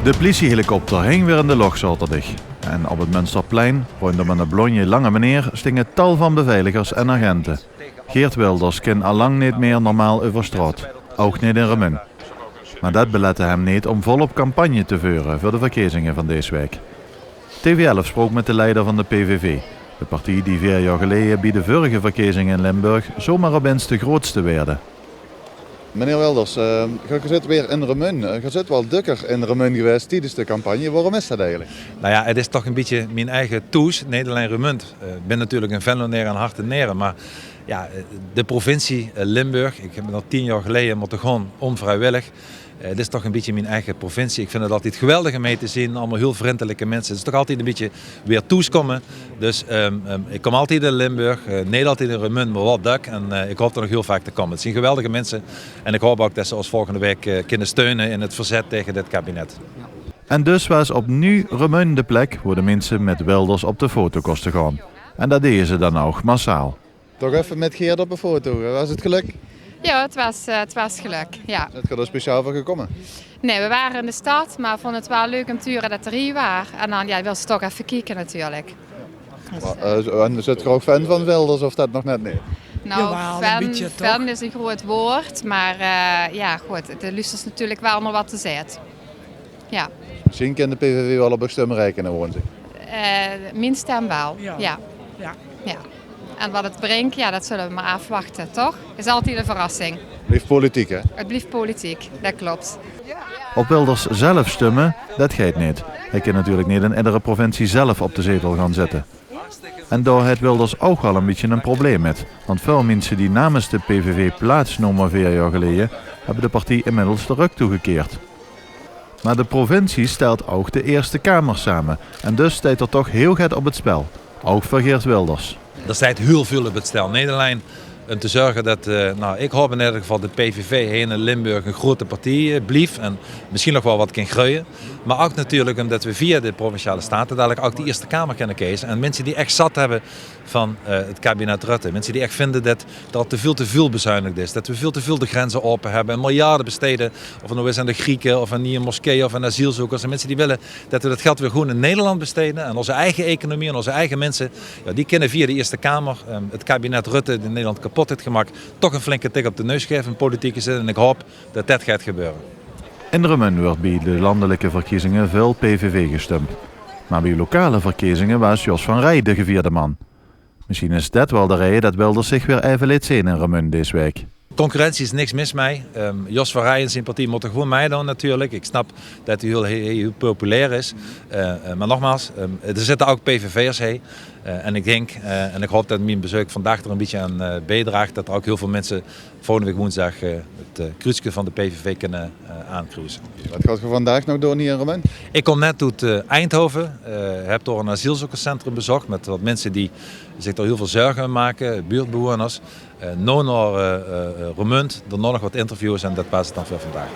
De politiehelikopter hing weer in de lucht zaterdag. En op het Münsterplein, rondom een blonje lange meneer, stingen tal van beveiligers en agenten. Geert Wilders kan allang niet meer normaal over straat, ook niet in Remun. Maar dat belette hem niet om volop campagne te voeren voor de verkiezingen van deze week. TV11 sprak met de leider van de PVV, de partij die 4 jaar geleden bij de vorige verkiezingen in Limburg zomaar opeens de grootste werden. Meneer Wilders, je zit weer in Remun. Je zit wel dikker in Remun geweest tijdens de campagne. Waarom is dat eigenlijk? Nou ja, het is toch een beetje mijn eigen toes, niet alleen Remund. Ik ben natuurlijk een Venloneer en hart en nieren, maar ja, de provincie Limburg, ik heb dat 10 jaar geleden moeten gewoon onvrijwillig. Het is toch een beetje mijn eigen provincie. Ik vind het altijd geweldig om mee te zien. Allemaal heel vriendelijke mensen. Het is toch altijd een beetje weer toeskomen. Dus ik kom altijd in Limburg. Niet altijd in Remund, maar wat dak. En ik hoop er nog heel vaak te komen. Het zijn geweldige mensen. En ik hoop ook dat ze ons volgende week kunnen steunen in het verzet tegen dit kabinet. En dus was opnieuw Remun de plek waar de mensen met Wilders op de foto kosten gaan. En dat deden ze dan ook massaal. Toch even met Geert op een foto. Was het geluk? Ja, het was geluk. Ja. Zit je er speciaal voor gekomen? Nee, we waren in de stad, maar vonden het wel leuk om te horen dat er hier waren. En dan wil ze toch even kijken natuurlijk. En zit je ook fan van Wilders of dat nog net niet? Nou, Jawel, fan is een groot woord, maar ja goed, de luistert natuurlijk wel nog wat te zeggen. Ja. Misschien kan de PVV wel op een stem rekenen, woont ik. Mijn stem wel, Ja. ja. Ja. Ja. En wat het brengt, ja, dat zullen we maar afwachten, toch? Het is altijd een verrassing. Blijft politiek, hè? Het blijft politiek, dat klopt. Op Wilders zelf stemmen, dat gaat niet. Hij kan natuurlijk niet in iedere provincie zelf op de zetel gaan zitten. En daar heeft Wilders ook wel een beetje een probleem met. Want veel mensen die namens de PVV plaatsnamen 4 jaar geleden, hebben de partij inmiddels de rug toegekeerd. Maar de provincie stelt ook de Eerste Kamer samen. En dus staat er toch heel goed op het spel. Ook voor Geert Wilders. Er staat heel veel op het stel. Niet alleen om te zorgen dat, ik hoop in ieder geval de PVV hier in Limburg een grote partij blijft en misschien nog wel wat kan groeien. Maar ook natuurlijk omdat we via de Provinciale Staten dadelijk ook de Eerste Kamer kunnen kiezen. En mensen die echt zat hebben van het kabinet Rutte. Mensen die echt vinden dat er te veel bezuinigd is. Dat we veel te veel de grenzen open hebben. En miljarden besteden. Of het nou is aan de Grieken of aan nieuwe moskeeën of aan asielzoekers. En mensen die willen dat we dat geld weer gewoon in Nederland besteden. En onze eigen economie en onze eigen mensen. Ja, die kunnen via de Eerste Kamer het kabinet Rutte die Nederland kapot heeft gemaakt. Toch een flinke tik op de neus geven in politieke zin. En ik hoop dat dat gaat gebeuren. In Remun wordt bij de landelijke verkiezingen veel PVV gestemd. Maar bij lokale verkiezingen was Jos van Rij de gevierde man. Misschien is dat wel de reden dat Wilders zich weer even liet zien in Remun deze week. Concurrentie is niks mis mee. Jos van Rij en zijn partij moeten gewoon meedoen natuurlijk. Ik snap dat hij heel populair is. Maar nogmaals, er zitten ook PVV'ers heen. En ik denk en ik hoop dat mijn bezoek vandaag er een beetje aan bijdraagt. Dat er ook heel veel mensen volgende week woensdag het kruisje van de PVV kunnen aankruisen. Wat gaat je vandaag nog doen hier in Remun? Ik kom net uit Eindhoven. Heb door een asielzoekerscentrum bezocht met wat mensen die zich er heel veel zorgen om maken, buurtbewoners. Nu naar Remund, er nog wat interviews en dat was het dan voor vandaag.